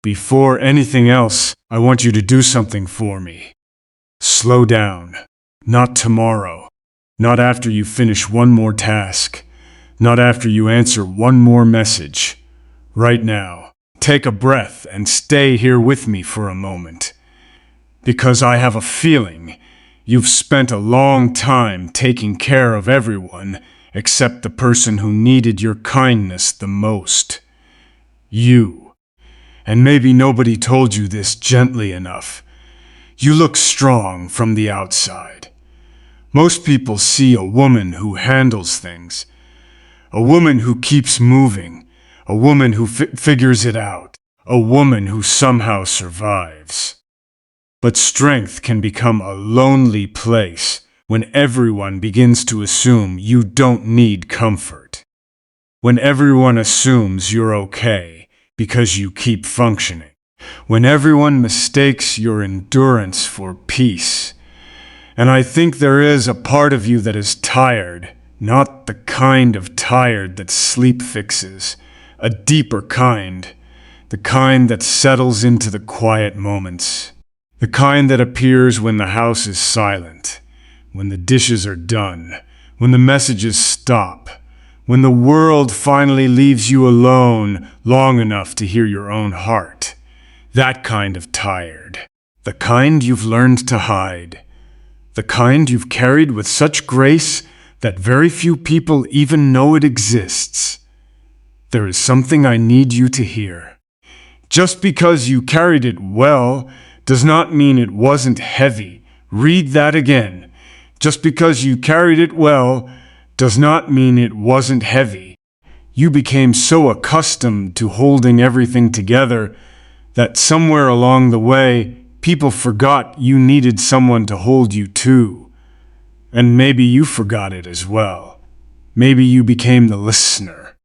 before anything else, I want you to do something for me. Slow down. Not tomorrow. Not after you finish one more task. Not after you answer one more message. Right now. Take a breath and stay here with me for a moment. Because I have a feeling you've spent a long time taking care of everyone except the person who needed your kindness the most. You. And maybe nobody told you this gently enough. You look strong from the outside. Most people see a woman who handles things. A woman who keeps moving. A woman who figures it out. A woman who somehow survives. But strength can become a lonely place when everyone begins to assume you don't need comfort. When everyone assumes you're okay because you keep functioning. When everyone mistakes your endurance for peace. And I think there is a part of you that is tired, not the kind of tired that sleep fixes, a deeper kind, the kind that settles into the quiet moments. The kind that appears when the house is silent, when the dishes are done, when the messages stop, when the world finally leaves you alone long enough to hear your own heart. That kind of tired. The kind you've learned to hide. The kind you've carried with such grace that very few people even know it exists. There is something I need you to hear. Just because you carried it well does not mean it wasn't heavy. Read that again. Just because you carried it well does not mean it wasn't heavy. You became so accustomed to holding everything together that somewhere along the way, people forgot you needed someone to hold you too. And maybe you forgot it as well. Maybe you became the listener,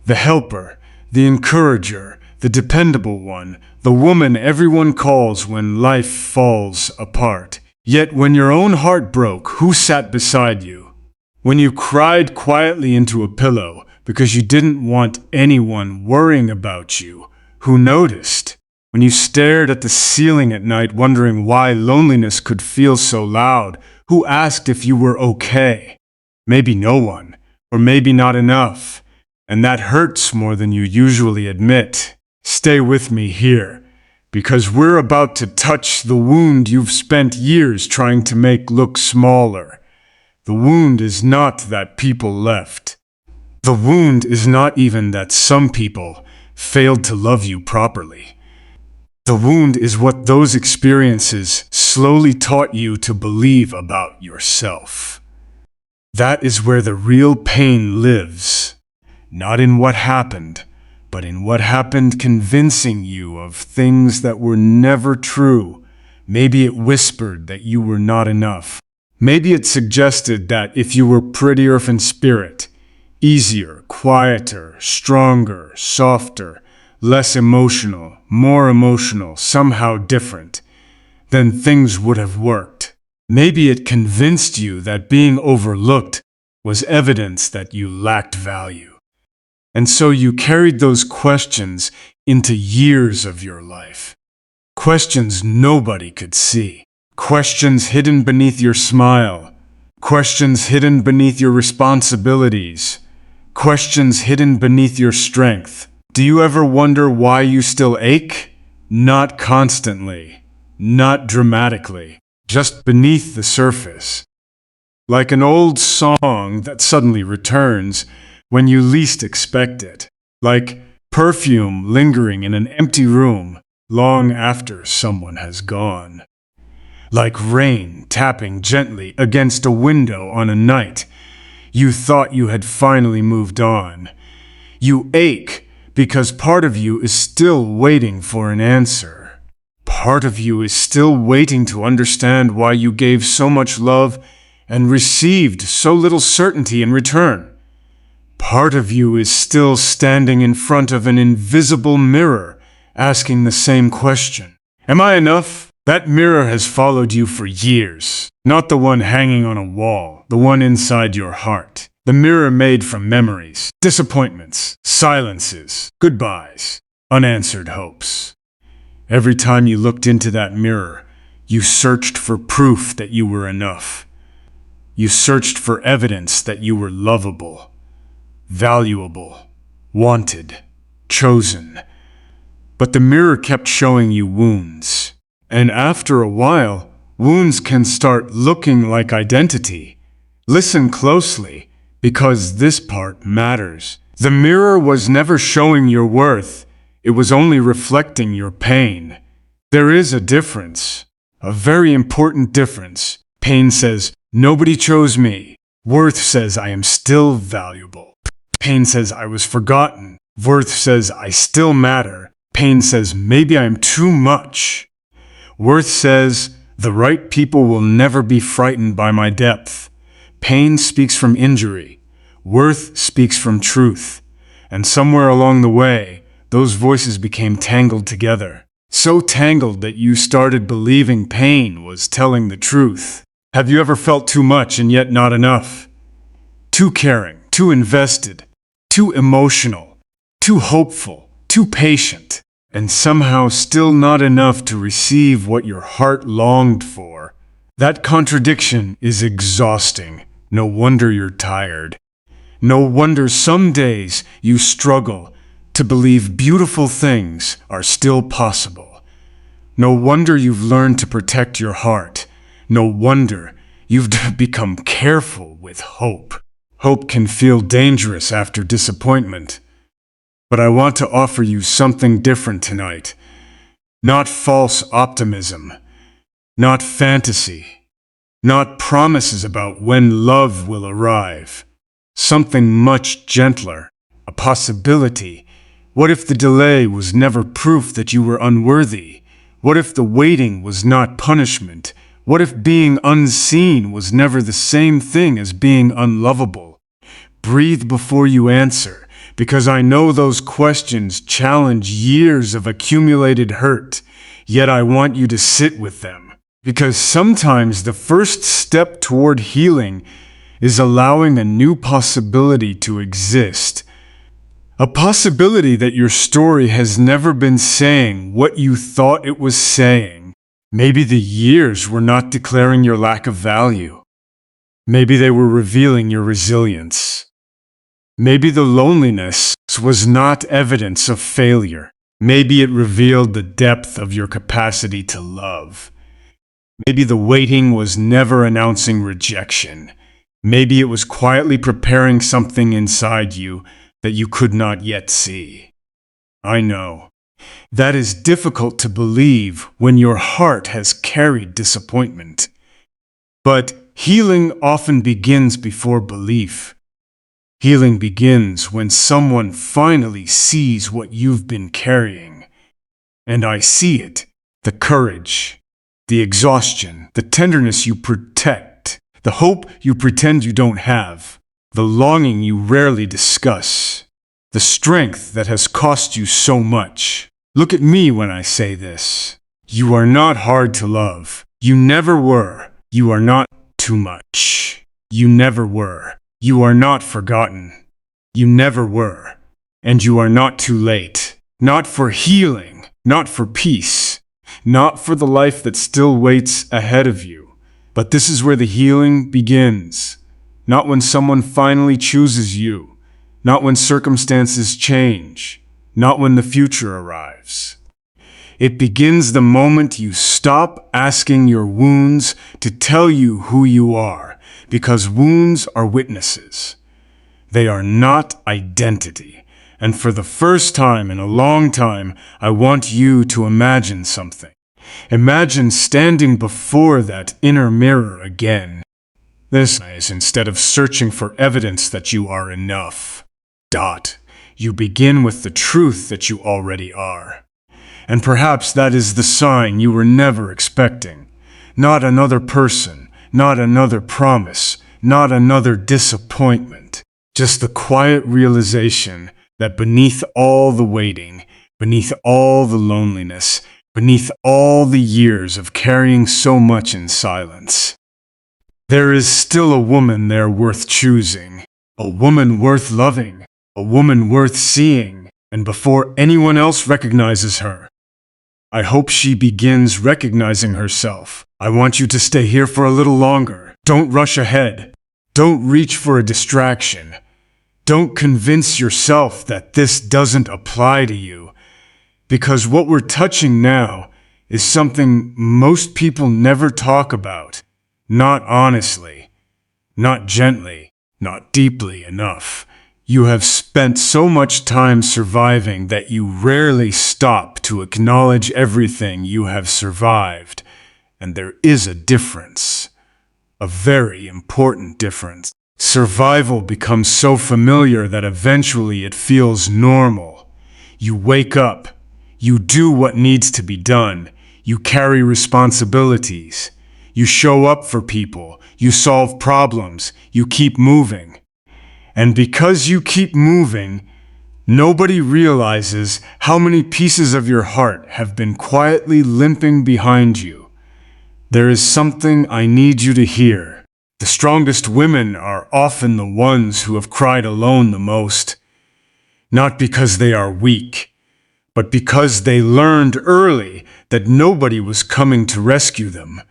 the helper, the encourager, the dependable one, the woman everyone calls when life falls apart. Yet when your own heart broke, who sat beside you? When you cried quietly into a pillow because you didn't want anyone worrying about you, who noticed? When you stared at the ceiling at night wondering why loneliness could feel so loud, who asked if you were okay? Maybe no one, or maybe not enough, and that hurts more than you usually admit. Stay with me here, because we're about to touch the wound you've spent years trying to make look smaller. The wound is not that people left. The wound is not even that some people failed to love you properly. The wound is what those experiences slowly taught you to believe about yourself. That is where the real pain lives, not in what happened, but in what happened convincing you of things that were never true. Maybe it whispered that you were not enough. Maybe it suggested that if you were prettier in spirit, easier, quieter, stronger, softer, less emotional, more emotional, somehow different, then things would have worked. Maybe it convinced you that being overlooked was evidence that you lacked value. And so you carried those questions into years of your life. Questions nobody could see. Questions hidden beneath your smile. Questions hidden beneath your responsibilities. Questions hidden beneath your strength. Do you ever wonder why you still ache? Not constantly. Not dramatically. Just beneath the surface. Like an old song that suddenly returns when you least expect it, like perfume lingering in an empty room long after someone has gone, like rain tapping gently against a window on a night you thought you had finally moved on. You ache because part of you is still waiting for an answer. Part of you is still waiting to understand why you gave so much love and received so little certainty in return. Part of you is still standing in front of an invisible mirror, asking the same question. Am I enough? That mirror has followed you for years. Not the one hanging on a wall, the one inside your heart. The mirror made from memories, disappointments, silences, goodbyes, unanswered hopes. Every time you looked into that mirror, you searched for proof that you were enough. You searched for evidence that you were lovable, valuable, wanted, chosen. But the mirror kept showing you wounds. And after a while, wounds can start looking like identity. Listen closely, because this part matters. The mirror was never showing your worth. It was only reflecting your pain. There is a difference, a very important difference. Pain says, nobody chose me. Worth says, I am still valuable. Pain says, I was forgotten. Worth says, I still matter. Pain says, maybe I am too much. Worth says, the right people will never be frightened by my depth. Pain speaks from injury. Worth speaks from truth. And somewhere along the way, those voices became tangled together. So tangled that you started believing pain was telling the truth. Have you ever felt too much and yet not enough? Too caring, too invested, too emotional, too hopeful, too patient, and somehow still not enough to receive what your heart longed for? That contradiction is exhausting. No wonder you're tired. No wonder some days you struggle to believe beautiful things are still possible. No wonder you've learned to protect your heart. No wonder you've become careful with hope. Hope can feel dangerous after disappointment. But I want to offer you something different tonight. Not false optimism. Not fantasy. Not promises about when love will arrive. Something much gentler. A possibility. What if the delay was never proof that you were unworthy? What if the waiting was not punishment? What if being unseen was never the same thing as being unlovable? Breathe before you answer, because I know those questions challenge years of accumulated hurt, yet I want you to sit with them. Because sometimes the first step toward healing is allowing a new possibility to exist. A possibility that your story has never been saying what you thought it was saying. Maybe the years were not declaring your lack of value. Maybe they were revealing your resilience. Maybe the loneliness was not evidence of failure. Maybe it revealed the depth of your capacity to love. Maybe the waiting was never announcing rejection. Maybe it was quietly preparing something inside you that you could not yet see. I know. That is difficult to believe when your heart has carried disappointment. But healing often begins before belief. Healing begins when someone finally sees what you've been carrying. And I see it. The courage, the exhaustion, the tenderness you protect, the hope you pretend you don't have, the longing you rarely discuss, the strength that has cost you so much. Look at me when I say this. You are not hard to love. You never were. You are not too much. You never were. You are not forgotten. You never were. And you are not too late. Not for healing. Not for peace. Not for the life that still waits ahead of you. But this is where the healing begins. Not when someone finally chooses you. Not when circumstances change. Not when the future arrives. It begins the moment you stop asking your wounds to tell you who you are, because wounds are witnesses. They are not identity. And for the first time in a long time, I want you to imagine something. Imagine standing before that inner mirror again. This is instead of searching for evidence that you are enough. You begin with the truth that you already are. And perhaps that is the sign you were never expecting. Not another person, not another promise, not another disappointment. Just the quiet realization that beneath all the waiting, beneath all the loneliness, beneath all the years of carrying so much in silence, there is still a woman there worth choosing, a woman worth loving, a woman worth seeing, and before anyone else recognizes her, I hope she begins recognizing herself. I want you to stay here for a little longer. Don't rush ahead. Don't reach for a distraction. Don't convince yourself that this doesn't apply to you. Because what we're touching now is something most people never talk about. Not honestly, not gently, not deeply enough. You have spent so much time surviving that you rarely stop to acknowledge everything you have survived. And there is a difference. A very important difference. Survival becomes so familiar that eventually it feels normal. You wake up. You do what needs to be done. You carry responsibilities. You show up for people. You solve problems. You keep moving. And because you keep moving, nobody realizes how many pieces of your heart have been quietly limping behind you. There is something I need you to hear. The strongest women are often the ones who have cried alone the most. Not because they are weak, but because they learned early that nobody was coming to rescue them.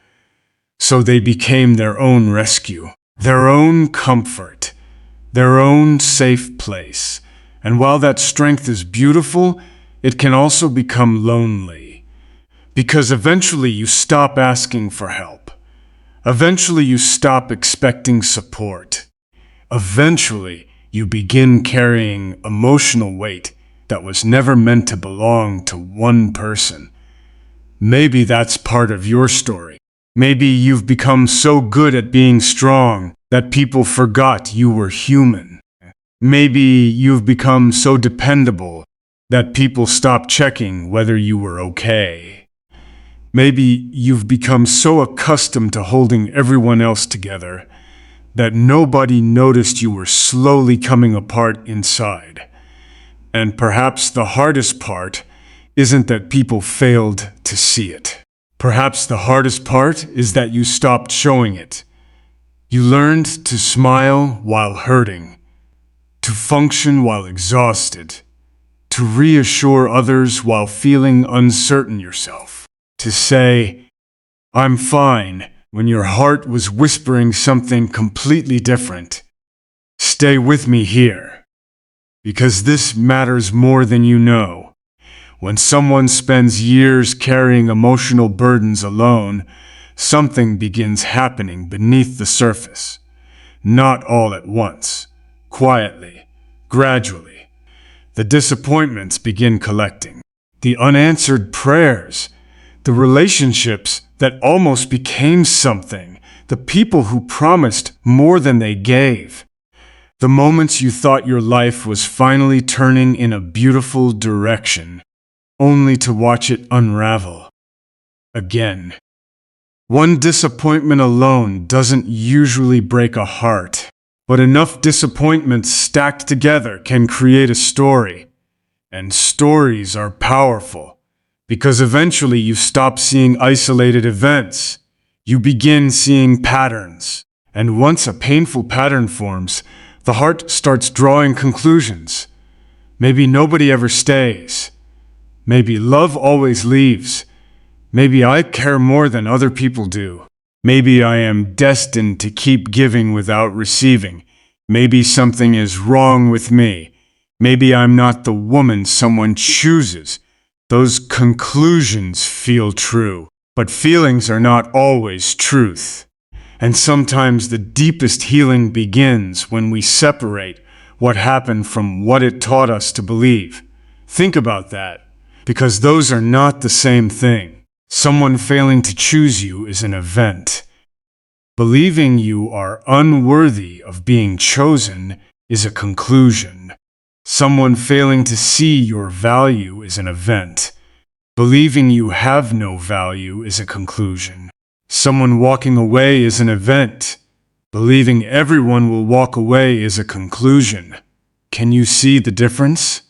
So they became their own rescue, their own comfort, their own safe place. And while that strength is beautiful, it can also become lonely. Because eventually you stop asking for help. Eventually you stop expecting support. Eventually you begin carrying emotional weight that was never meant to belong to one person. Maybe that's part of your story. Maybe you've become so good at being strong that people forgot you were human. Maybe you've become so dependable that people stopped checking whether you were okay. Maybe you've become so accustomed to holding everyone else together that nobody noticed you were slowly coming apart inside. And perhaps the hardest part isn't that people failed to see it. Perhaps the hardest part is that you stopped showing it. You learned to smile while hurting, to function while exhausted, to reassure others while feeling uncertain yourself, to say, "I'm fine," when your heart was whispering something completely different. Stay with me here, because this matters more than you know. When someone spends years carrying emotional burdens alone, something begins happening beneath the surface. Not all at once, quietly, gradually. The disappointments begin collecting. The unanswered prayers, the relationships that almost became something, the people who promised more than they gave. The moments you thought your life was finally turning in a beautiful direction, only to watch it unravel again. One disappointment alone doesn't usually break a heart, but enough disappointments stacked together can create a story. And stories are powerful, because eventually you stop seeing isolated events. You begin seeing patterns. And once a painful pattern forms, the heart starts drawing conclusions. Maybe nobody ever stays. Maybe love always leaves. Maybe I care more than other people do. Maybe I am destined to keep giving without receiving. Maybe something is wrong with me. Maybe I'm not the woman someone chooses. Those conclusions feel true, but feelings are not always truth. And sometimes the deepest healing begins when we separate what happened from what it taught us to believe. Think about that. Because those are not the same thing. Someone failing to choose you is an event. Believing you are unworthy of being chosen is a conclusion. Someone failing to see your value is an event. Believing you have no value is a conclusion. Someone walking away is an event. Believing everyone will walk away is a conclusion. Can you see the difference?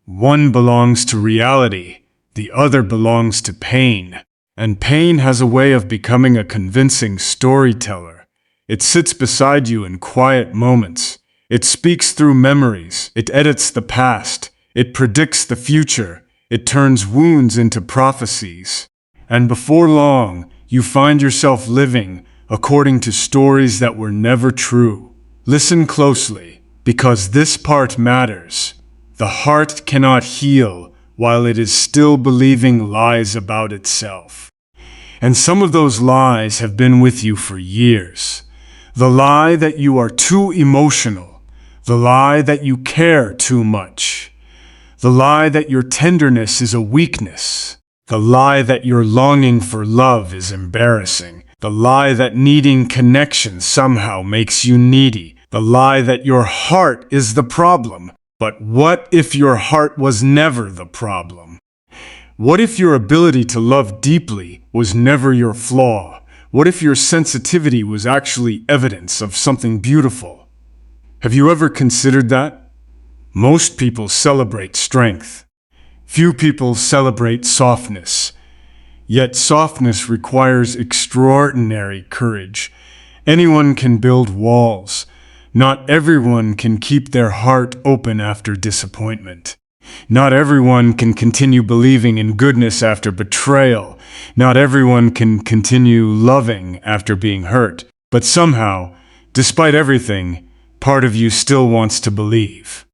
One belongs to reality, the other belongs to pain. And pain has a way of becoming a convincing storyteller. It sits beside you in quiet moments. It speaks through memories. It edits the past. It predicts the future. It turns wounds into prophecies. And before long, you find yourself living according to stories that were never true. Listen closely, because this part matters. The heart cannot heal while it is still believing lies about itself. And some of those lies have been with you for years. The lie that you are too emotional. The lie that you care too much. The lie that your tenderness is a weakness. The lie that your longing for love is embarrassing. The lie that needing connection somehow makes you needy. The lie that your heart is the problem. But what if your heart was never the problem? What if your ability to love deeply was never your flaw? What if your sensitivity was actually evidence of something beautiful? Have you ever considered that? Most people celebrate strength. Few people celebrate softness. Yet softness requires extraordinary courage. Anyone can build walls. Not everyone can keep their heart open after disappointment. Not everyone can continue believing in goodness after betrayal. Not everyone can continue loving after being hurt. But somehow, despite everything, part of you still wants to believe.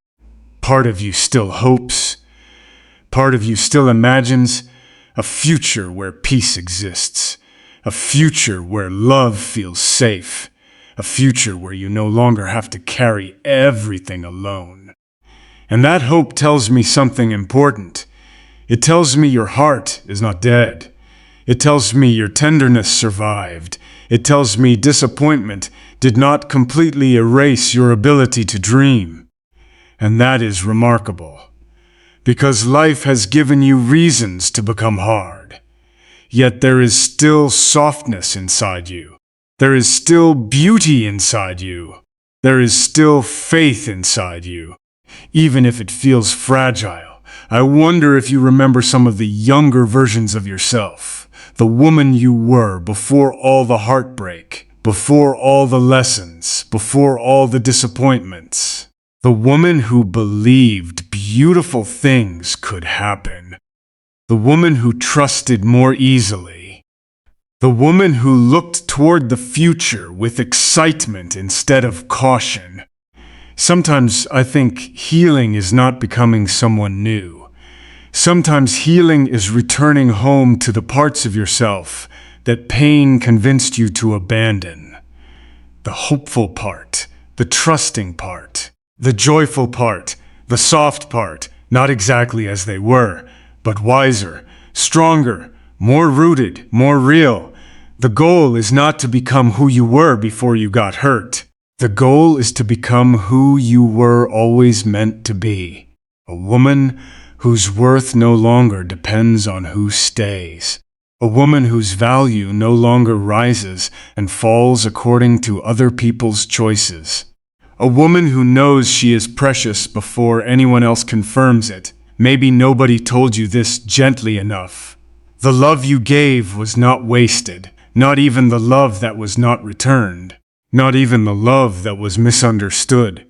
Part of you still hopes. Part of you still imagines a future where peace exists. A future where love feels safe. A future where you no longer have to carry everything alone. And that hope tells me something important. It tells me your heart is not dead. It tells me your tenderness survived. It tells me disappointment did not completely erase your ability to dream. And that is remarkable. Because life has given you reasons to become hard. Yet there is still softness inside you. There is still beauty inside you. There is still faith inside you. Even if it feels fragile, I wonder if you remember some of the younger versions of yourself. The woman you were before all the heartbreak, before all the lessons, before all the disappointments. The woman who believed beautiful things could happen. The woman who trusted more easily. The woman who looked toward the future with excitement instead of caution. Sometimes I think healing is not becoming someone new. Sometimes healing is returning home to the parts of yourself that pain convinced you to abandon. The hopeful part, the trusting part, the joyful part, the soft part, not exactly as they were, but wiser, stronger, more rooted, more real. The goal is not to become who you were before you got hurt. The goal is to become who you were always meant to be. A woman whose worth no longer depends on who stays. A woman whose value no longer rises and falls according to other people's choices. A woman who knows she is precious before anyone else confirms it. Maybe nobody told you this gently enough. The love you gave was not wasted. Not even the love that was not returned. Not even the love that was misunderstood.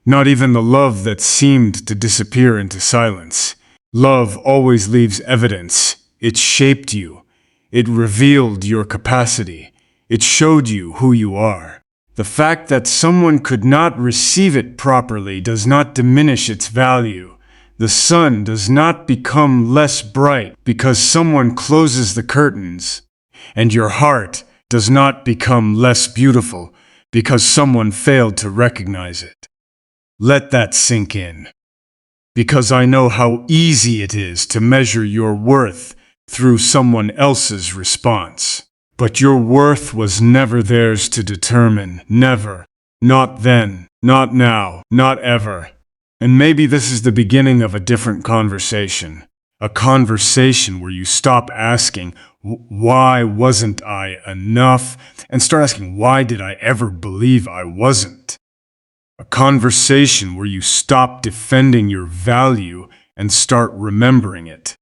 Not even the love that seemed to disappear into silence. Love always leaves evidence. It shaped you. It revealed your capacity. It showed you who you are. The fact that someone could not receive it properly does not diminish its value. The sun does not become less bright because someone closes the curtains. And your heart does not become less beautiful because someone failed to recognize it. Let that sink in. Because I know how easy it is to measure your worth through someone else's response. But your worth was never theirs to determine. Never. Not then. Not now. Not ever. And maybe this is the beginning of a different conversation. A conversation where you stop asking, why wasn't I enough? And start asking, why did I ever believe I wasn't? A conversation where you stop defending your value and start remembering it.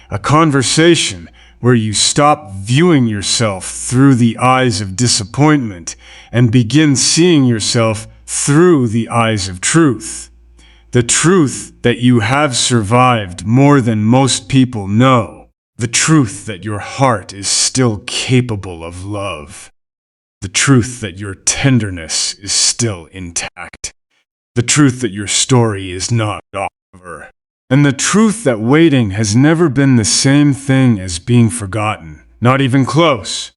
A conversation where you stop viewing yourself through the eyes of disappointment and begin seeing yourself through the eyes of truth. The truth that you have survived more than most people know. The truth that your heart is still capable of love. The truth that your tenderness is still intact. The truth that your story is not over. And the truth that waiting has never been the same thing as being forgotten. Not even close.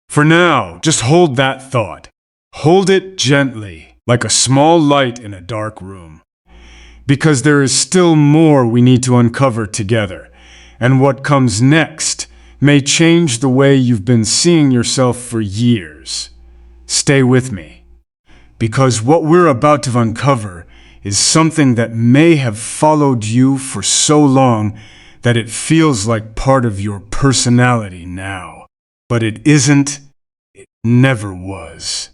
For now, just hold that thought. Hold it gently, like a small light in a dark room. Because there is still more we need to uncover together, and what comes next may change the way you've been seeing yourself for years. Stay with me, because what we're about to uncover is something that may have followed you for so long that it feels like part of your personality now. But it isn't. It never was.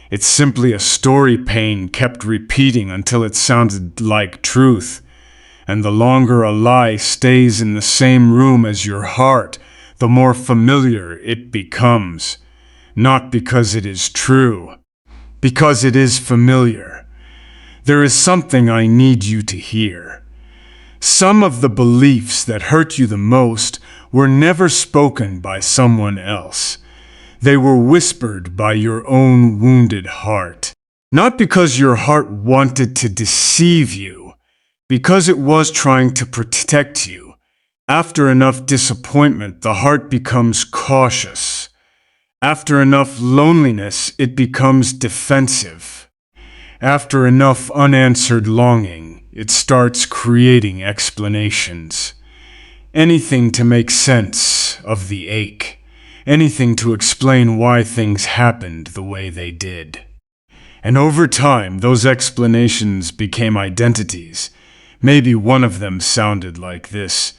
It's simply a story pain kept repeating until it sounded like truth. And the longer a lie stays in the same room as your heart, the more familiar it becomes. Not because it is true, because it is familiar. There is something I need you to hear. Some of the beliefs that hurt you the most were never spoken by someone else. They were whispered by your own wounded heart. Not because your heart wanted to deceive you, because it was trying to protect you. After enough disappointment, the heart becomes cautious. After enough loneliness, it becomes defensive. After enough unanswered longing, it starts creating explanations. Anything to make sense of the ache. Anything to explain why things happened the way they did. And over time, those explanations became identities. Maybe one of them sounded like this: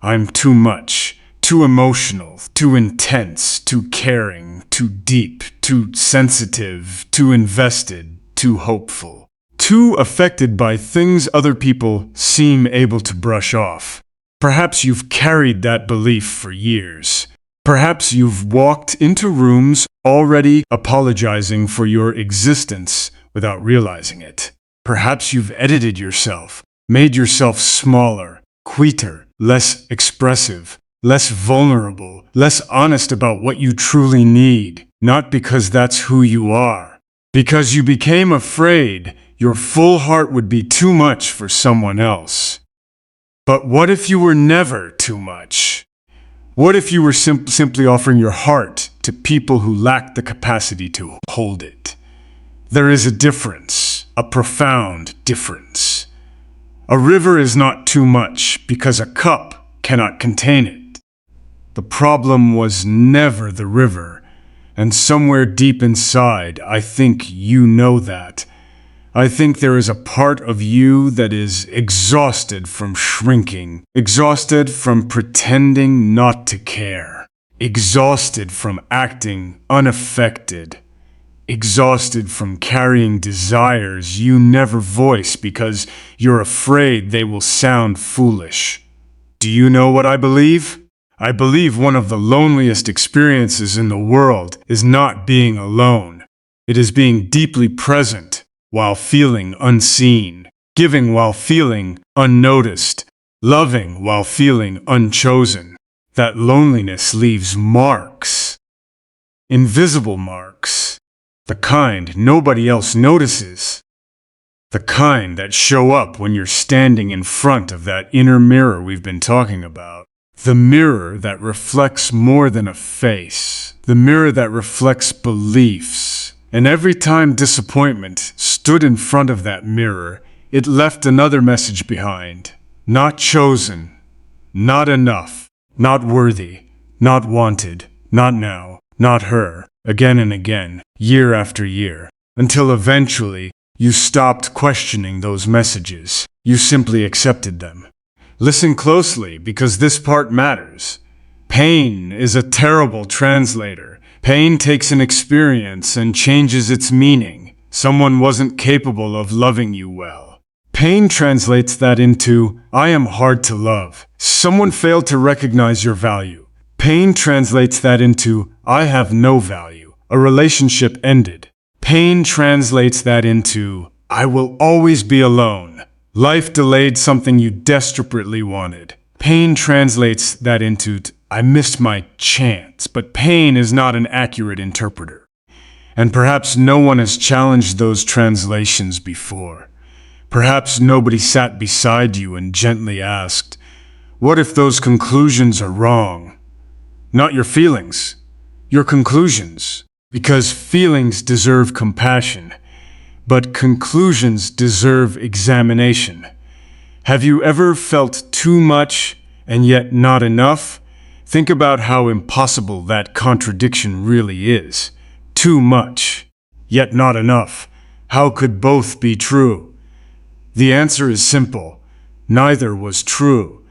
I'm too much, too emotional, too intense, too caring, too deep, too sensitive, too invested, too hopeful, too affected by things other people seem able to brush off. Perhaps you've carried that belief for years. Perhaps you've walked into rooms already apologizing for your existence without realizing it. Perhaps you've edited yourself, made yourself smaller, quieter, less expressive, less vulnerable, less honest about what you truly need, not because that's who you are. Because you became afraid your full heart would be too much for someone else. But what if you were never too much? What if you were simply offering your heart to people who lacked the capacity to hold it? There is a difference, a profound difference. A river is not too much because a cup cannot contain it. The problem was never the river. And somewhere deep inside, I think you know that. I think there is a part of you that is exhausted from shrinking, exhausted from pretending not to care, exhausted from acting unaffected, exhausted from carrying desires you never voice because you're afraid they will sound foolish. Do you know what I believe? I believe one of the loneliest experiences in the world is not being alone. It is being deeply present while feeling unseen, giving while feeling unnoticed, loving while feeling unchosen. That loneliness leaves marks. Invisible marks. The kind nobody else notices. The kind that show up when you're standing in front of that inner mirror we've been talking about. The mirror that reflects more than a face. The mirror that reflects beliefs. And every time disappointment stood in front of that mirror, it left another message behind. Not chosen. Not enough. Not worthy. Not wanted. Not now. Not her. Again and again. Year after year. Until eventually, you stopped questioning those messages. You simply accepted them. Listen closely, because this part matters. Pain is a terrible translator. Pain takes an experience and changes its meaning. Someone wasn't capable of loving you well. Pain translates that into, I am hard to love. Someone failed to recognize your value. Pain translates that into, I have no value. A relationship ended. Pain translates that into, I will always be alone. Life delayed something you desperately wanted. Pain translates that into, I missed my chance, but pain is not an accurate interpreter. And perhaps no one has challenged those translations before. Perhaps nobody sat beside you and gently asked, what if those conclusions are wrong? Not your feelings, your conclusions. Because feelings deserve compassion, but conclusions deserve examination. Have you ever felt too much and yet not enough? Think about how impossible that contradiction really is. Too much, yet not enough. How could both be true? The answer is simple. Neither was true.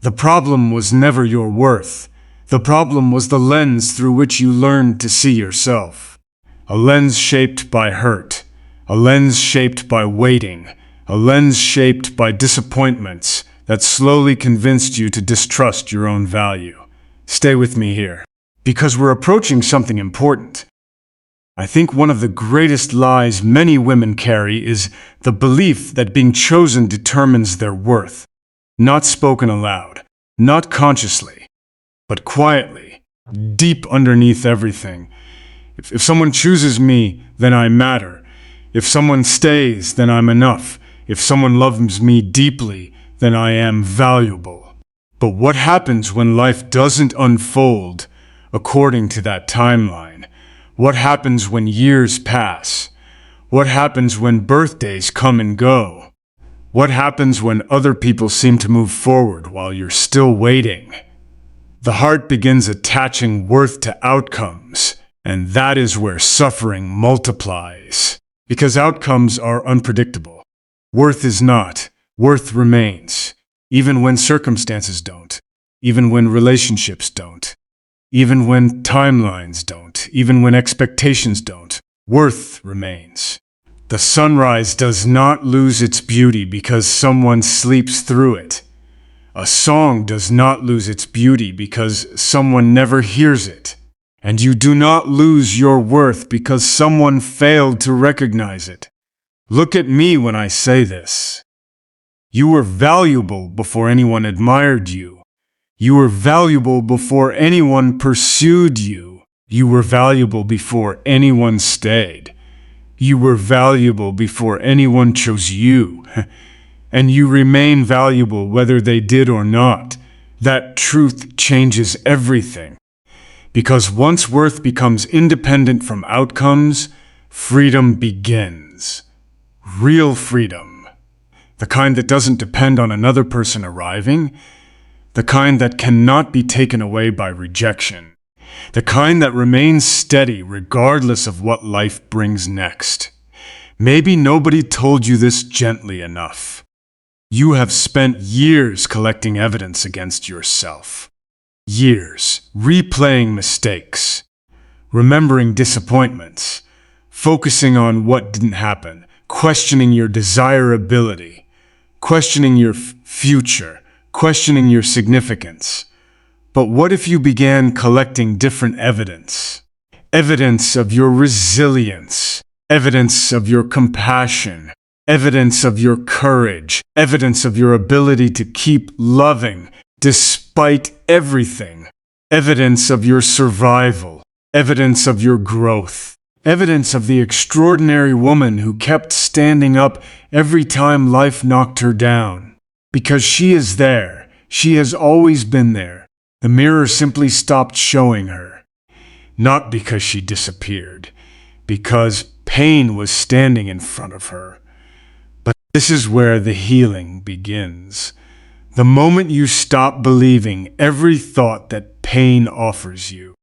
The problem was never your worth. The problem was the lens through which you learned to see yourself. A lens shaped by hurt. A lens shaped by waiting. A lens shaped by disappointments that slowly convinced you to distrust your own value. Stay with me here, because we're approaching something important. I think one of the greatest lies many women carry is the belief that being chosen determines their worth. Not spoken aloud, not consciously, but quietly, deep underneath everything. If someone chooses me, then I matter. If someone stays, then I'm enough. If someone loves me deeply, then I am valuable. But what happens when life doesn't unfold according to that timeline? What happens when years pass? What happens when birthdays come and go? What happens when other people seem to move forward while you're still waiting? The heart begins attaching worth to outcomes, and that is where suffering multiplies. Because outcomes are unpredictable. Worth is not. Worth remains. Even when circumstances don't. Even when relationships don't. Even when timelines don't. Even when expectations don't. Worth remains. The sunrise does not lose its beauty because someone sleeps through it. A song does not lose its beauty because someone never hears it. And you do not lose your worth because someone failed to recognize it. Look at me when I say this. You were valuable before anyone admired you. You were valuable before anyone pursued you. You were valuable before anyone stayed. You were valuable before anyone chose you. And you remain valuable whether they did or not. That truth changes everything. Because once worth becomes independent from outcomes, freedom begins. Real freedom. The kind that doesn't depend on another person arriving. The kind that cannot be taken away by rejection. The kind that remains steady regardless of what life brings next. Maybe nobody told you this gently enough. You have spent years collecting evidence against yourself. Years replaying mistakes, remembering disappointments, focusing on what didn't happen, questioning your desirability, questioning your future, questioning your significance. But what if you began collecting different evidence? Evidence of your resilience, evidence of your compassion, evidence of your courage, evidence of your ability to keep loving despite everything, evidence of your survival, evidence of your growth, evidence of the extraordinary woman who kept standing up every time life knocked her down. Because she is there, she has always been there. The mirror simply stopped showing her. Not because she disappeared, because pain was standing in front of her. But this is where the healing begins. The moment you stop believing every thought that pain offers you.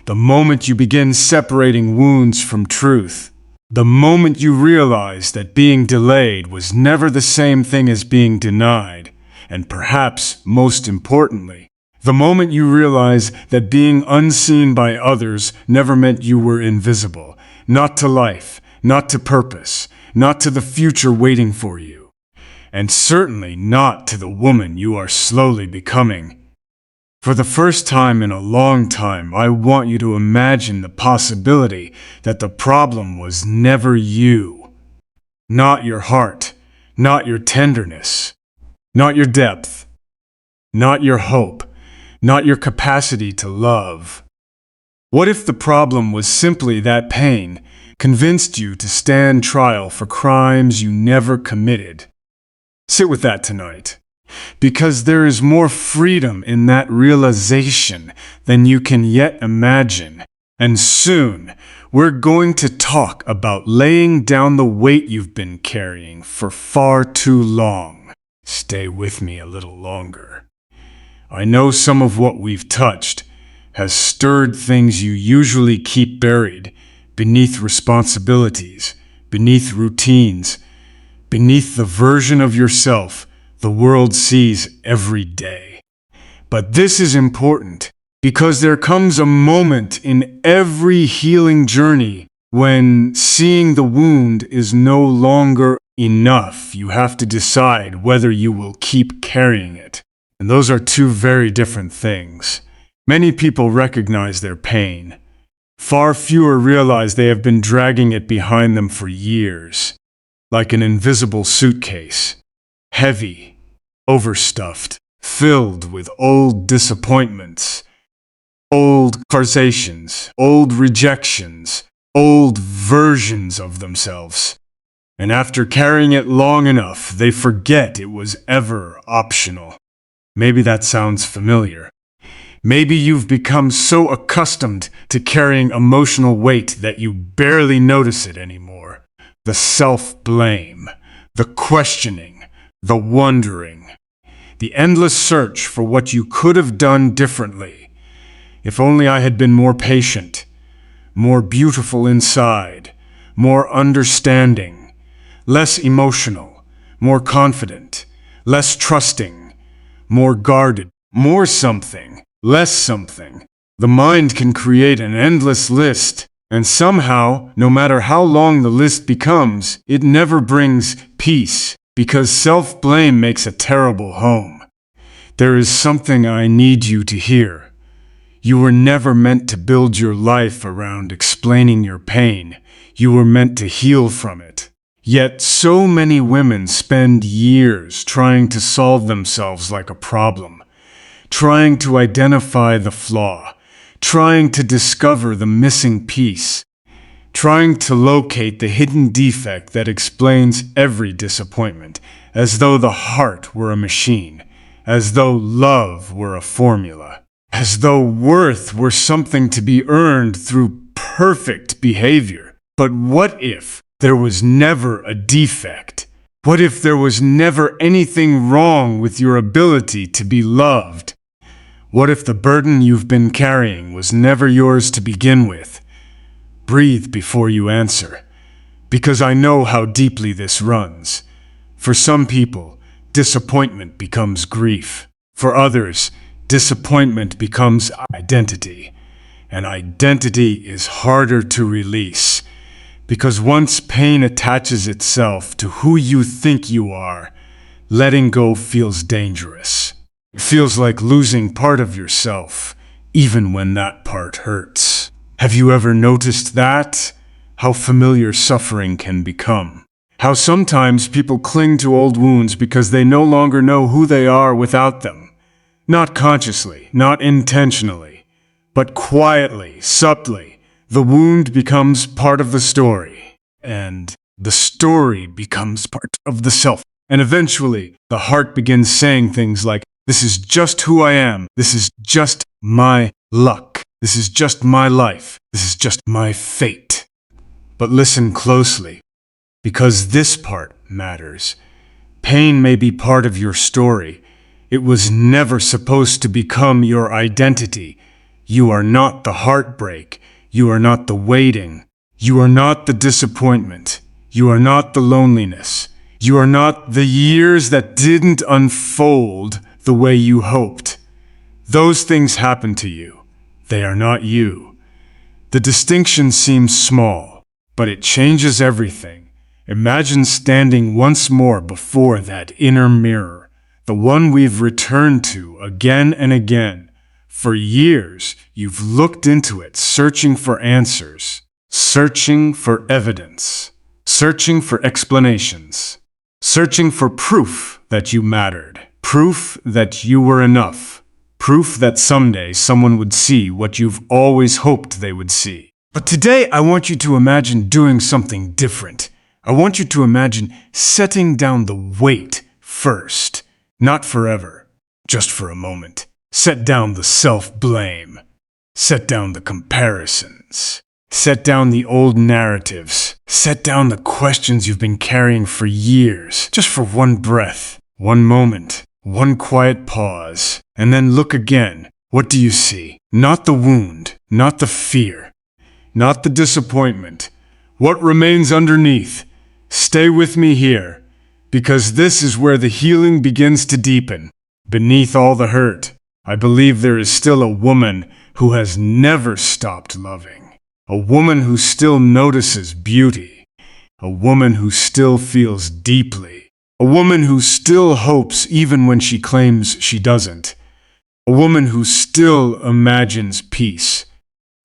The moment you begin separating wounds from truth. The moment you realize that being delayed was never the same thing as being denied. And perhaps most importantly, the moment you realize that being unseen by others never meant you were invisible. Not to life, not to purpose, not to the future waiting for you, and certainly not to the woman you are slowly becoming. For the first time in a long time, I want you to imagine the possibility that the problem was never you. Not your heart, not your tenderness, not your depth, not your hope, not your capacity to love. What if the problem was simply that pain convinced you to stand trial for crimes you never committed? Sit with that tonight, because there is more freedom in that realization than you can yet imagine. And soon, we're going to talk about laying down the weight you've been carrying for far too long. Stay with me a little longer. I know some of what we've touched has stirred things you usually keep buried beneath responsibilities, beneath routines, beneath the version of yourself the world sees every day. But this is important because there comes a moment in every healing journey when seeing the wound is no longer enough. You have to decide whether you will keep carrying it. And those are two very different things. Many people recognize their pain. Far fewer realize they have been dragging it behind them for years, like an invisible suitcase, heavy, overstuffed, filled with old disappointments, old conversations, old rejections, old versions of themselves. And after carrying it long enough, they forget it was ever optional. Maybe that sounds familiar. Maybe you've become so accustomed to carrying emotional weight that you barely notice it anymore. The self-blame, the questioning, the wondering, the endless search for what you could have done differently. If only I had been more patient, more beautiful inside, more understanding, less emotional, more confident, less trusting, more guarded, more something, less something. The mind can create an endless list, and somehow, no matter how long the list becomes, it never brings peace, because self-blame makes a terrible home. There is something I need you to hear. You were never meant to build your life around explaining your pain. You were meant to heal from it. Yet so many women spend years trying to solve themselves like a problem, trying to identify the flaw, trying to discover the missing piece, trying to locate the hidden defect that explains every disappointment, as though the heart were a machine, as though love were a formula, as though worth were something to be earned through perfect behavior. But what if there was never a defect? What if there was never anything wrong with your ability to be loved? What if the burden you've been carrying was never yours to begin with? Breathe before you answer, because I know how deeply this runs. For some people, disappointment becomes grief. For others, disappointment becomes identity. And identity is harder to release, because once pain attaches itself to who you think you are, letting go feels dangerous. It feels like losing part of yourself, even when that part hurts. Have you ever noticed that? How familiar suffering can become. How sometimes people cling to old wounds because they no longer know who they are without them. Not consciously, not intentionally, but quietly, subtly. The wound becomes part of the story, and the story becomes part of the self. And eventually, the heart begins saying things like, "This is just who I am. This is just my luck. This is just my life. This is just my fate." But listen closely, because this part matters. Pain may be part of your story. It was never supposed to become your identity. You are not the heartbreak. You are not the waiting. You are not the disappointment. You are not the loneliness. You are not the years that didn't unfold the way you hoped. Those things happen to you. They are not you. The distinction seems small, but it changes everything. Imagine standing once more before that inner mirror, the one we've returned to again and again. For years, you've looked into it, searching for answers, searching for evidence, searching for explanations, searching for proof that you mattered, proof that you were enough, proof that someday someone would see what you've always hoped they would see. But today I want you to imagine doing something different. I want you to imagine setting down the weight first, not forever, just for a moment. Set down the self-blame. Set down the comparisons. Set down the old narratives. Set down the questions you've been carrying for years, just for one breath, one moment, one quiet pause, and then look again. What do you see? Not the wound, not the fear, not the disappointment. What remains underneath? Stay with me here, because this is where the healing begins to deepen. Beneath all the hurt, I believe there is still a woman who has never stopped loving. A woman who still notices beauty. A woman who still feels deeply. A woman who still hopes even when she claims she doesn't. A woman who still imagines peace.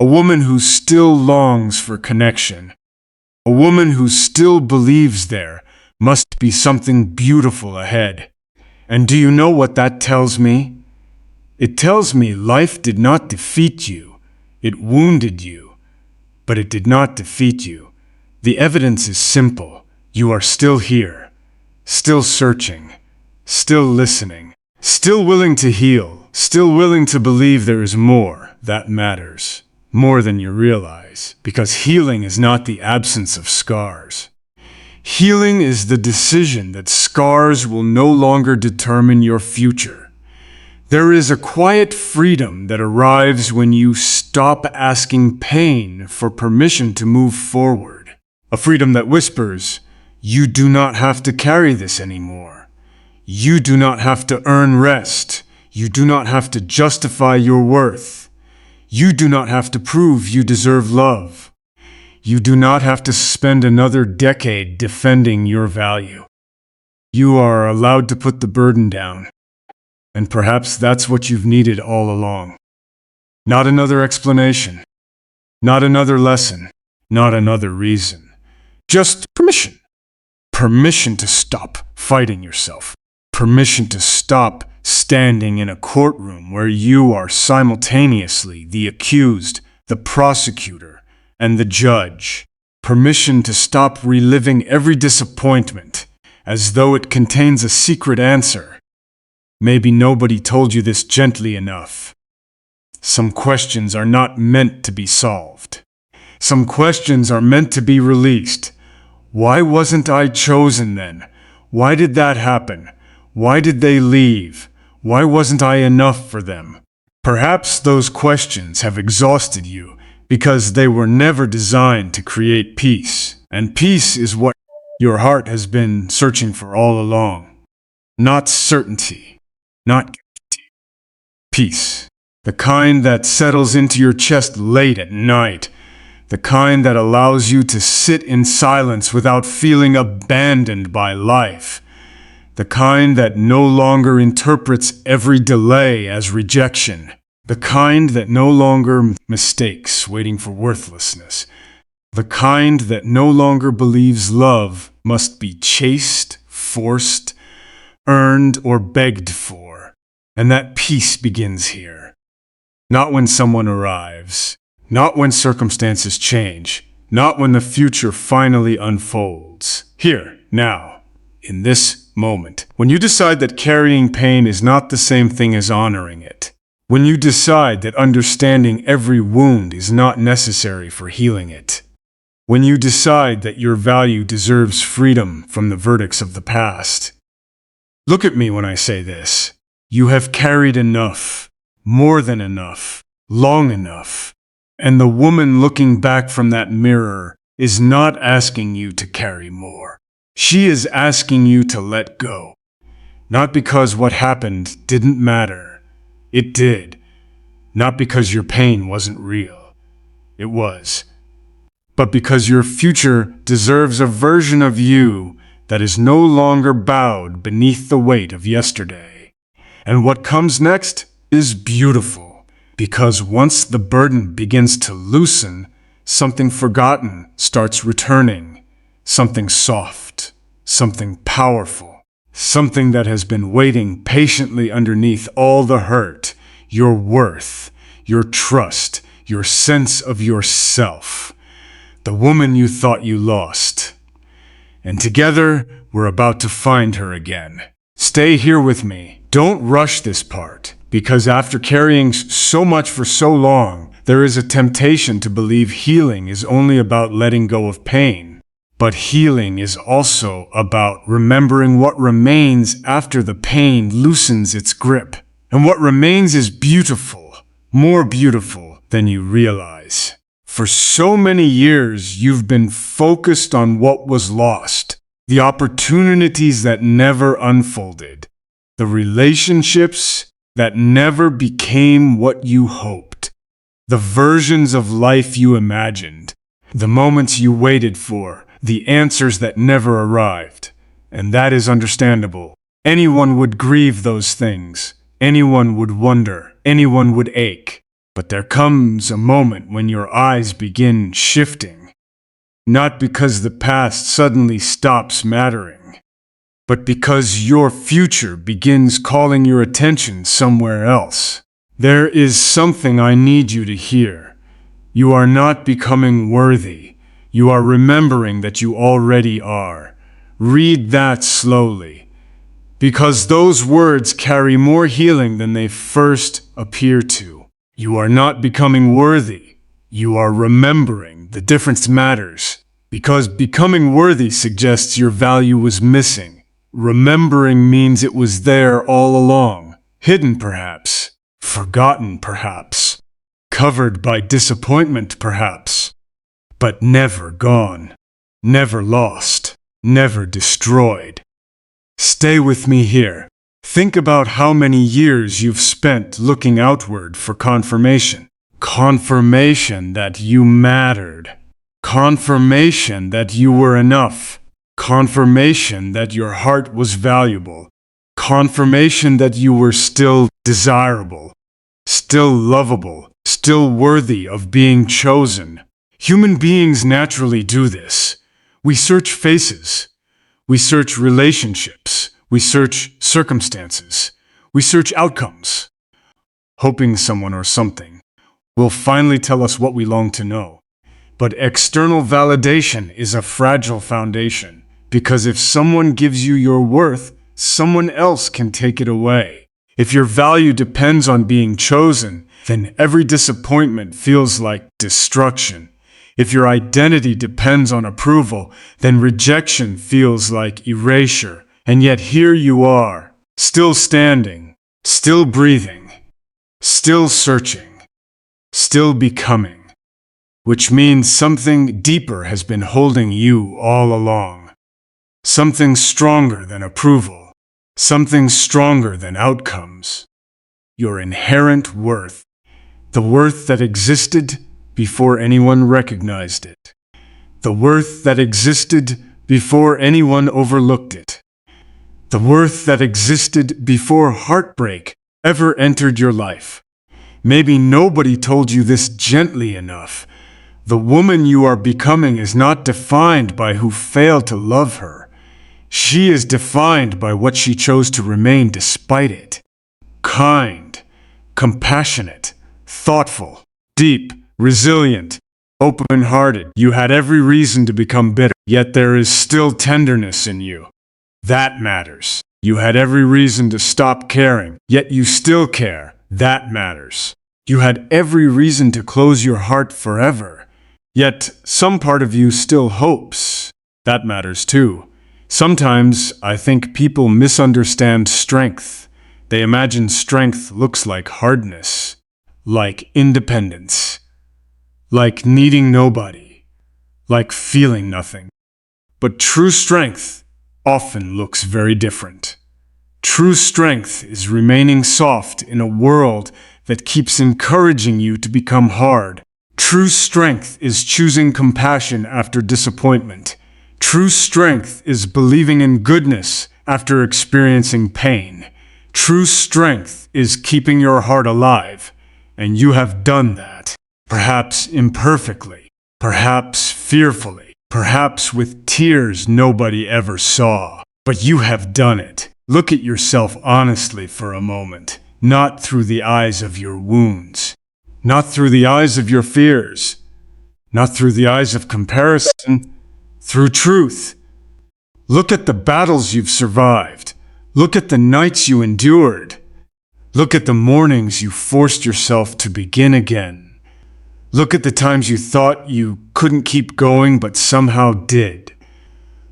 A woman who still longs for connection. A woman who still believes there must be something beautiful ahead. And do you know what that tells me? It tells me life did not defeat you. It wounded you. But it did not defeat you. The evidence is simple. You are still here, still searching, still listening, still willing to heal, still willing to believe there is more that matters, more than you realize, because healing is not the absence of scars. Healing is the decision that scars will no longer determine your future. There is a quiet freedom that arrives when you stop asking pain for permission to move forward. A freedom that whispers, you do not have to carry this anymore. You do not have to earn rest. You do not have to justify your worth. You do not have to prove you deserve love. You do not have to spend another decade defending your value. You are allowed to put the burden down. And perhaps that's what you've needed all along. Not another explanation. Not another lesson. Not another reason. Just permission. Permission to stop fighting yourself. Permission to stop standing in a courtroom where you are simultaneously the accused, the prosecutor, and the judge. Permission to stop reliving every disappointment as though it contains a secret answer. Maybe nobody told you this gently enough. Some questions are not meant to be solved. Some questions are meant to be released. Why wasn't I chosen then? Why did that happen? Why did they leave? Why wasn't I enough for them? Perhaps those questions have exhausted you because they were never designed to create peace. And peace is what your heart has been searching for all along. Not certainty. Not guarantee. Peace. The kind that settles into your chest late at night. The kind that allows you to sit in silence without feeling abandoned by life. The kind that no longer interprets every delay as rejection. The kind that no longer mistakes waiting for worthlessness. The kind that no longer believes love must be chased, forced, earned, or begged for. And that peace begins here. Not when someone arrives. Not when circumstances change. Not when the future finally unfolds. Here, now, in this moment. When you decide that carrying pain is not the same thing as honoring it. When you decide that understanding every wound is not necessary for healing it. When you decide that your value deserves freedom from the verdicts of the past. Look at me when I say this. You have carried enough, more than enough, long enough. And the woman looking back from that mirror is not asking you to carry more. She is asking you to let go. Not because what happened didn't matter. It did. Not because your pain wasn't real. It was. But because your future deserves a version of you that is no longer bowed beneath the weight of yesterday. And what comes next is beautiful, because once the burden begins to loosen, something forgotten starts returning, something soft, something powerful, something that has been waiting patiently underneath all the hurt, your worth, your trust, your sense of yourself. The woman you thought you lost. And together, we're about to find her again. Stay here with me. Don't rush this part, because after carrying so much for so long, there is a temptation to believe healing is only about letting go of pain. But healing is also about remembering what remains after the pain loosens its grip. And what remains is beautiful, more beautiful than you realize. For so many years, you've been focused on what was lost, the opportunities that never unfolded, the relationships that never became what you hoped, the versions of life you imagined, the moments you waited for, the answers that never arrived. And that is understandable. Anyone would grieve those things. Anyone would wonder. Anyone would ache. But there comes a moment when your eyes begin shifting. Not because the past suddenly stops mattering, but because your future begins calling your attention somewhere else. There is something I need you to hear. You are not becoming worthy. You are remembering that you already are. Read that slowly, because those words carry more healing than they first appear to. You are not becoming worthy. You are remembering. The difference matters, because becoming worthy suggests your value was missing. Remembering means it was there all along, hidden perhaps, forgotten perhaps, covered by disappointment perhaps, but never gone, never lost, never destroyed. Stay with me here. Think about how many years you've spent looking outward for confirmation. Confirmation that you mattered. Confirmation that you were enough. Confirmation that your heart was valuable. Confirmation that you were still desirable, still lovable, still worthy of being chosen. Human beings naturally do this. We search faces. We search relationships. We search circumstances. We search outcomes, hoping someone or something will finally tell us what we long to know. But external validation is a fragile foundation, because if someone gives you your worth, someone else can take it away. If your value depends on being chosen, then every disappointment feels like destruction. If your identity depends on approval, then rejection feels like erasure. And yet here you are, still standing, still breathing, still searching, still becoming, which means something deeper has been holding you all along. Something stronger than approval, something stronger than outcomes. Your inherent worth, the worth that existed before anyone recognized it, the worth that existed before anyone overlooked it. The worth that existed before heartbreak ever entered your life. Maybe nobody told you this gently enough. The woman you are becoming is not defined by who failed to love her. She is defined by what she chose to remain despite it. Kind, compassionate, thoughtful, deep, resilient, open-hearted. You had every reason to become bitter, yet there is still tenderness in you. That matters. You had every reason to stop caring, yet you still care. That matters. You had every reason to close your heart forever, yet some part of you still hopes. That matters too. Sometimes I think people misunderstand strength. They imagine strength looks like hardness, like independence, like needing nobody, like feeling nothing. But true strength often looks very different. True strength is remaining soft in a world that keeps encouraging you to become hard. True strength is choosing compassion after disappointment. True strength is believing in goodness after experiencing pain. True strength is keeping your heart alive, and you have done that. Perhaps imperfectly, perhaps fearfully, Perhaps with tears nobody ever saw. But you have done it. Look at yourself honestly for a moment, not through the eyes of your wounds, not through the eyes of your fears, not through the eyes of comparison, through truth. Look at the battles you've survived. Look at the nights you endured. Look at the mornings you forced yourself to begin again. Look at the times you thought you couldn't keep going but somehow did.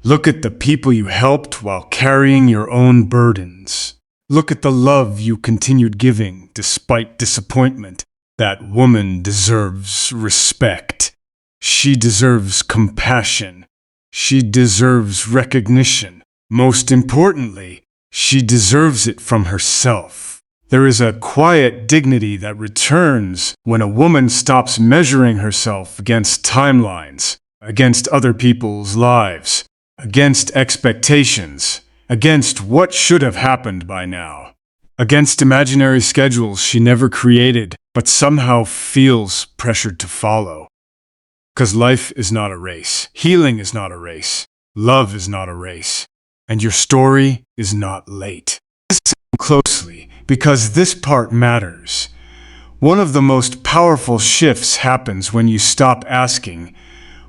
Look at the people you helped while carrying your own burdens. Look at the love you continued giving despite disappointment. That woman deserves respect. She deserves compassion. She deserves recognition. Most importantly, she deserves it from herself. There is a quiet dignity that returns when a woman stops measuring herself against timelines, against other people's lives, against expectations, against what should have happened by now, against imaginary schedules she never created but somehow feels pressured to follow. Because life is not a race. Healing is not a race. Love is not a race. And your story is not late. Listen closely, because this part matters. One of the most powerful shifts happens when you stop asking,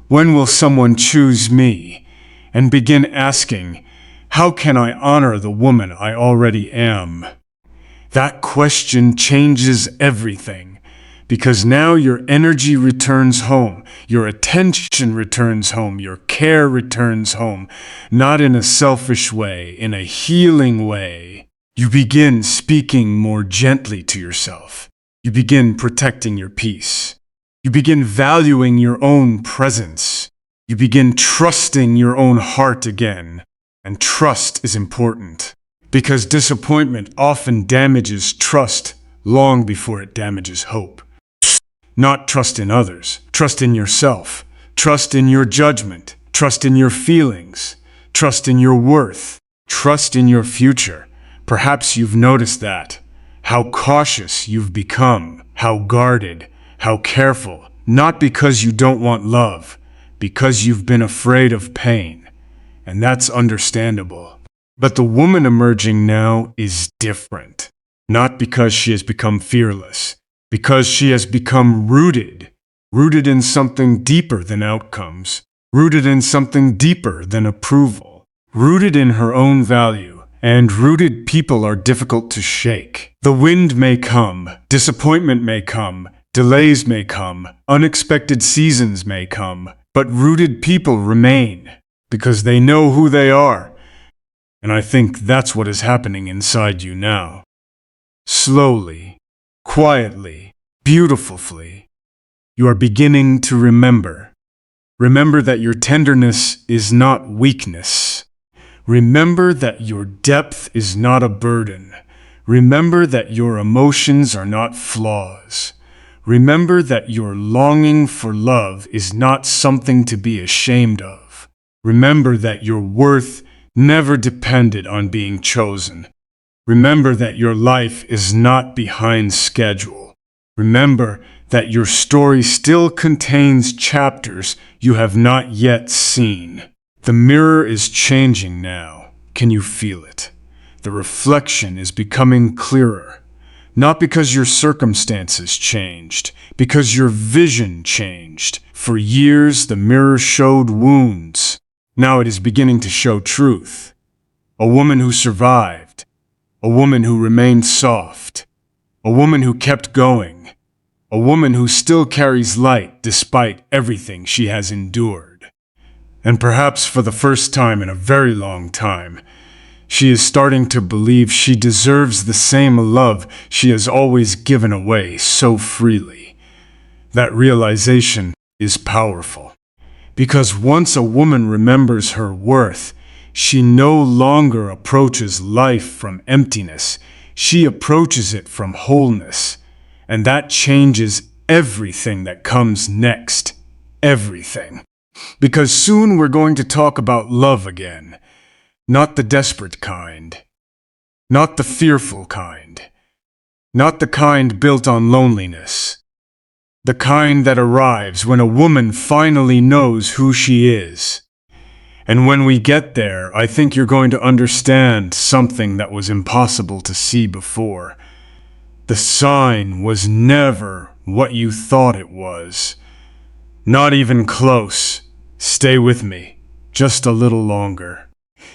"When will someone choose me?" and begin asking, "How can I honor the woman I already am?" That question changes everything, because now your energy returns home, your attention returns home, your care returns home, not in a selfish way, in a healing way. You begin speaking more gently to yourself. You begin protecting your peace. You begin valuing your own presence. You begin trusting your own heart again. And trust is important, because disappointment often damages trust long before it damages hope. Not trust in others, trust in yourself, trust in your judgment, trust in your feelings, trust in your worth, trust in your future. Perhaps you've noticed that. How cautious you've become, how guarded, how careful, not because you don't want love, because you've been afraid of pain. And that's understandable. But the woman emerging now is different. Not because she has become fearless, because she has become rooted in something deeper than outcomes, rooted in something deeper than approval, rooted in her own value, and rooted people are difficult to shake. The wind may come, disappointment may come, delays may come, unexpected seasons may come, but rooted people remain, because they know who they are. And I think that's what is happening inside you now. Slowly, quietly, beautifully, you are beginning to remember. Remember that your tenderness is not weakness. Remember that your depth is not a burden. Remember that your emotions are not flaws. Remember that your longing for love is not something to be ashamed of. Remember that your worth never depended on being chosen. Remember that your life is not behind schedule. Remember that your story still contains chapters you have not yet seen. The mirror is changing now. Can you feel it? The reflection is becoming clearer. Not because your circumstances changed, because your vision changed. For years, the mirror showed wounds. Now it is beginning to show truth. A woman who survived. A woman who remained soft. A woman who kept going. A woman who still carries light despite everything she has endured. And perhaps for the first time in a very long time, she is starting to believe she deserves the same love she has always given away so freely. That realization is powerful. Because once a woman remembers her worth, she no longer approaches life from emptiness. She approaches it from wholeness. And that changes everything that comes next. Everything. Because soon we're going to talk about love again. Not the desperate kind. Not the fearful kind. Not the kind built on loneliness. The kind that arrives when a woman finally knows who she is. And when we get there, I think you're going to understand something that was impossible to see before. The sign was never what you thought it was. Not even close. Stay with me, just a little longer.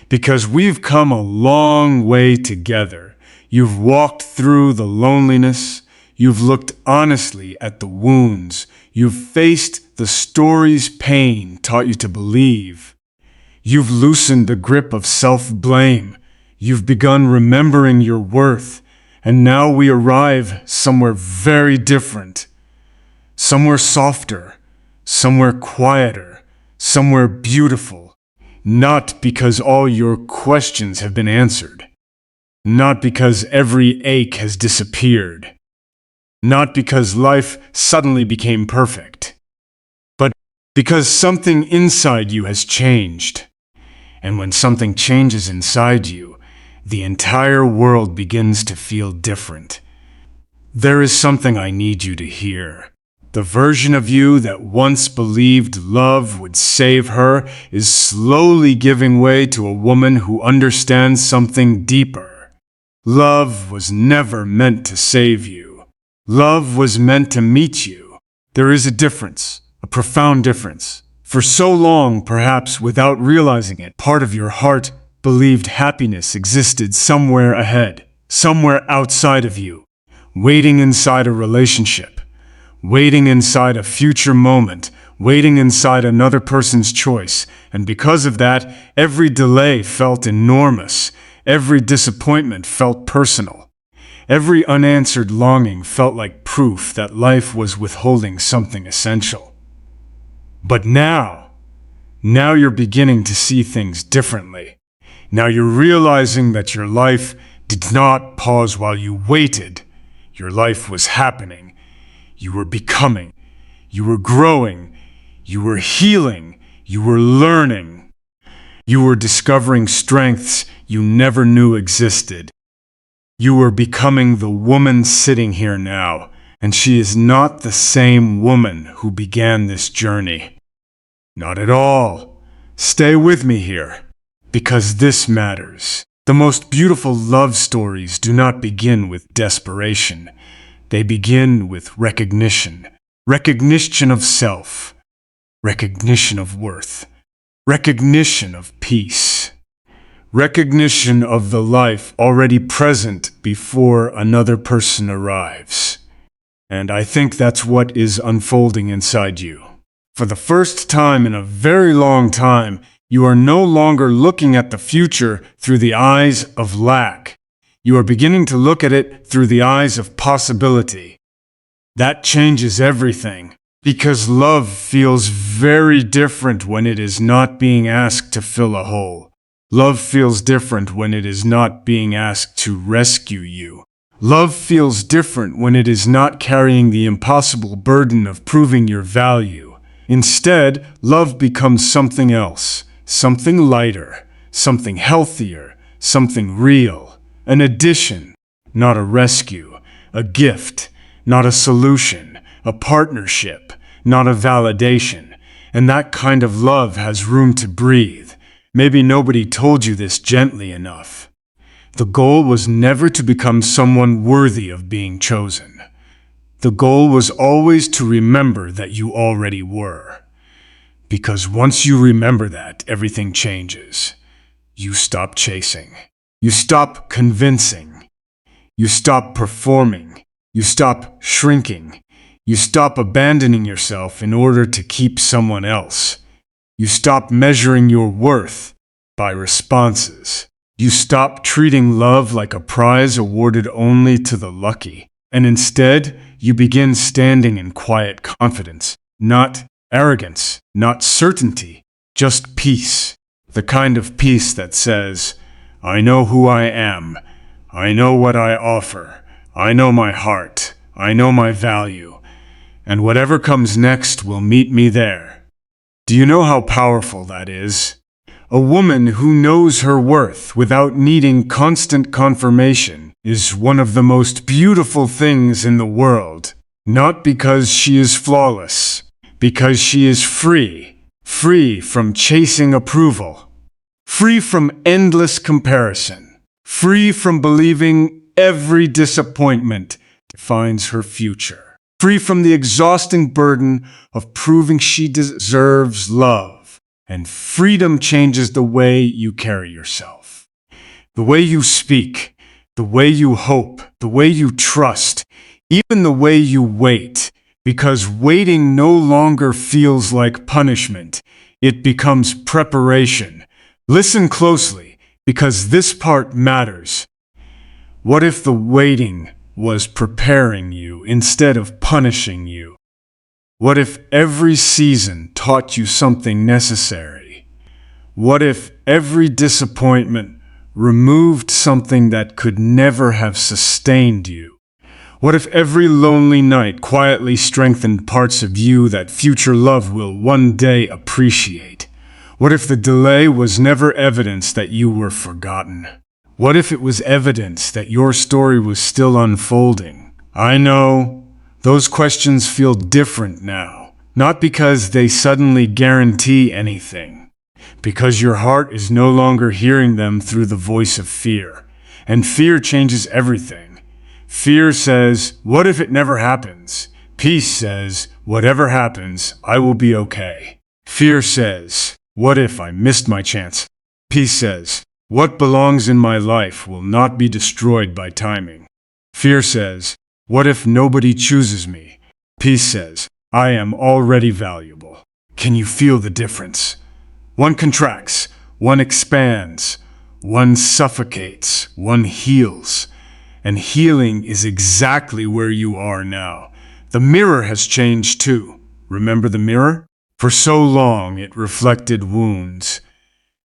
Because we've come a long way together. You've walked through the loneliness. You've looked honestly at the wounds. You've faced the stories pain taught you to believe. You've loosened the grip of self-blame. You've begun remembering your worth. And now we arrive somewhere very different. Somewhere softer. Somewhere quieter. Somewhere beautiful. Not because all your questions have been answered. Not because every ache has disappeared. Not because life suddenly became perfect. But because something inside you has changed. And when something changes inside you, the entire world begins to feel different. There is something I need you to hear. The version of you that once believed love would save her is slowly giving way to a woman who understands something deeper. Love was never meant to save you. Love was meant to meet you. There is a difference, a profound difference. For so long, perhaps without realizing it, part of your heart believed happiness existed somewhere ahead, somewhere outside of you, waiting inside a relationship, waiting inside a future moment, waiting inside another person's choice. And because of that, every delay felt enormous, every disappointment felt personal. Every unanswered longing felt like proof that life was withholding something essential. But now you're beginning to see things differently. Now you're realizing that your life did not pause while you waited. Your life was happening. You were becoming. You were growing. You were healing. You were learning. You were discovering strengths you never knew existed. You were becoming the woman sitting here now, and she is not the same woman who began this journey. Not at all. Stay with me here, because this matters. The most beautiful love stories do not begin with desperation. They begin with recognition. Recognition of self. Recognition of worth. Recognition of peace. Recognition of the life already present before another person arrives. And I think that's what is unfolding inside you. For the first time in a very long time, you are no longer looking at the future through the eyes of lack. You are beginning to look at it through the eyes of possibility. That changes everything, because love feels very different when it is not being asked to fill a hole. Love feels different when it is not being asked to rescue you. Love feels different when it is not carrying the impossible burden of proving your value. Instead, love becomes something else, something lighter, something healthier, something real. An addition, not a rescue. A gift, not a solution. A partnership, not a validation. And that kind of love has room to breathe. Maybe nobody told you this gently enough. The goal was never to become someone worthy of being chosen. The goal was always to remember that you already were. Because once you remember that, everything changes. You stop chasing. You stop convincing. You stop performing. You stop shrinking. You stop abandoning yourself in order to keep someone else. You stop measuring your worth by responses. You stop treating love like a prize awarded only to the lucky. And instead, you begin standing in quiet confidence. Not arrogance, not certainty, just peace. The kind of peace that says, I know who I am. I know what I offer. I know my heart. I know my value. And whatever comes next will meet me there. Do you know how powerful that is? A woman who knows her worth without needing constant confirmation is one of the most beautiful things in the world. Not because she is flawless, because she is free, free from chasing approval, free from endless comparison, free from believing every disappointment defines her future, free from the exhausting burden of proving she deserves love. And freedom changes the way you carry yourself, the way you speak, the way you hope, the way you trust, even the way you wait, because waiting no longer feels like punishment. It becomes preparation. Listen closely, because this part matters. What if the waiting was preparing you instead of punishing you? What if every season taught you something necessary? What if every disappointment removed something that could never have sustained you? What if every lonely night quietly strengthened parts of you that future love will one day appreciate? What if the delay was never evidence that you were forgotten? What if it was evidence that your story was still unfolding? I know those questions feel different now, not because they suddenly guarantee anything, because your heart is no longer hearing them through the voice of fear. And fear changes everything. Fear says, what if it never happens? Peace says, whatever happens, I will be okay. Fear says, what if I missed my chance? Peace says, what belongs in my life will not be destroyed by timing. Fear says, what if nobody chooses me? Peace says, I am already valuable. Can you feel the difference? One contracts, one expands, one suffocates, one heals. And healing is exactly where you are now. The mirror has changed too. Remember the mirror? For so long it reflected wounds.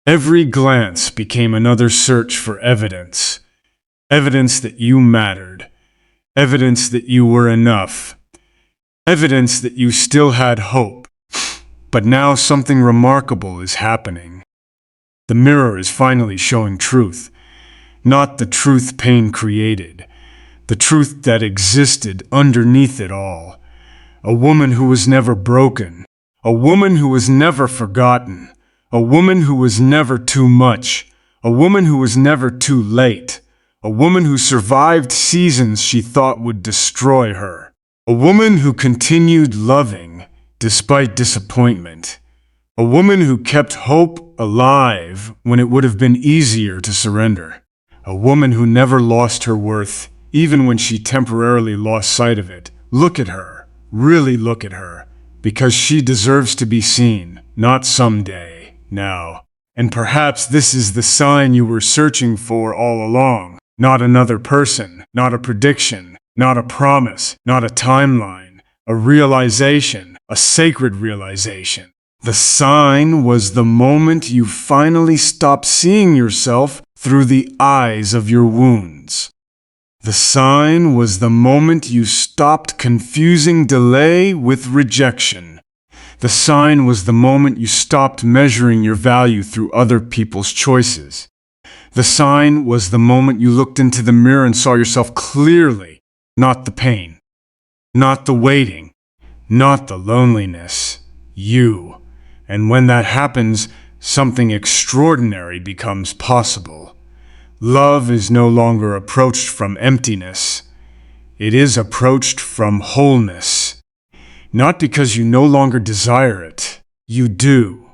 Every glance became another search for evidence. Evidence that you mattered. Evidence that you were enough. Evidence that you still had hope. But now something remarkable is happening. The mirror is finally showing truth. Not the truth pain created. The truth that existed underneath it all. A woman who was never broken. A woman who was never forgotten. A woman who was never too much. A woman who was never too late. A woman who survived seasons she thought would destroy her. A woman who continued loving despite disappointment. A woman who kept hope alive when it would have been easier to surrender. A woman who never lost her worth, even when she temporarily lost sight of it. Look at her. Really look at her. Because she deserves to be seen, not someday, now. And perhaps this is the sign you were searching for all along. Not another person, not a prediction, not a promise, not a timeline. A realization, a sacred realization. The sign was the moment you finally stopped seeing yourself through the eyes of your wounds. The sign was the moment you stopped confusing delay with rejection. The sign was the moment you stopped measuring your value through other people's choices. The sign was the moment you looked into the mirror and saw yourself clearly, not the pain, not the waiting, not the loneliness, you. And when that happens, something extraordinary becomes possible. Love is no longer approached from emptiness. It is approached from wholeness. Not because you no longer desire it. You do.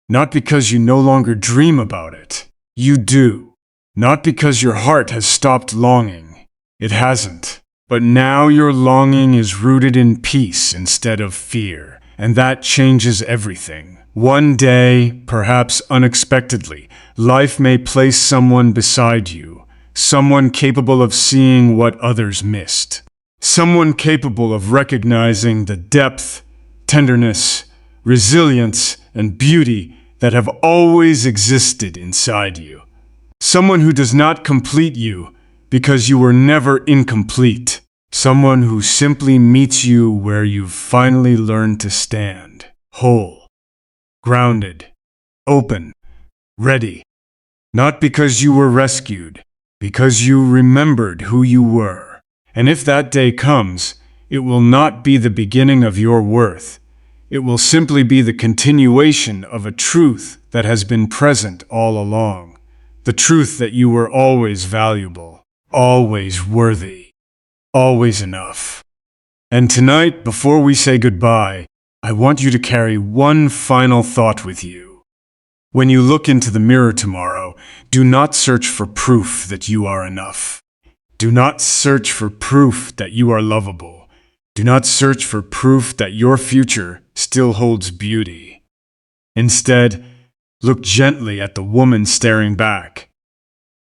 Not because you no longer dream about it. You do. Not because your heart has stopped longing. It hasn't. But now your longing is rooted in peace instead of fear. And that changes everything. One day, perhaps unexpectedly, life may place someone beside you, someone capable of seeing what others missed, someone capable of recognizing the depth, tenderness, resilience, and beauty that have always existed inside you. Someone who does not complete you because you were never incomplete. Someone who simply meets you where you've finally learned to stand, whole, grounded, open, ready. Not because you were rescued, because you remembered who you were. And if that day comes, It will not be the beginning of your worth. It will simply be the continuation of a truth that has been present all along. The truth that you were always valuable, always worthy, always enough. And tonight, before we say goodbye, I want you to carry one final thought with you. When you look into the mirror tomorrow, do not search for proof that you are enough. Do not search for proof that you are lovable. Do not search for proof that your future still holds beauty. Instead, look gently at the woman staring back.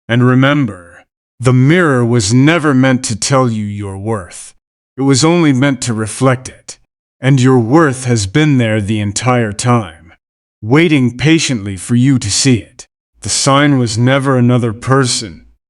And remember, the mirror was never meant to tell you your worth. It was only meant to reflect it. And your worth has been there the entire time, waiting patiently for you to see it. The sign was never another person.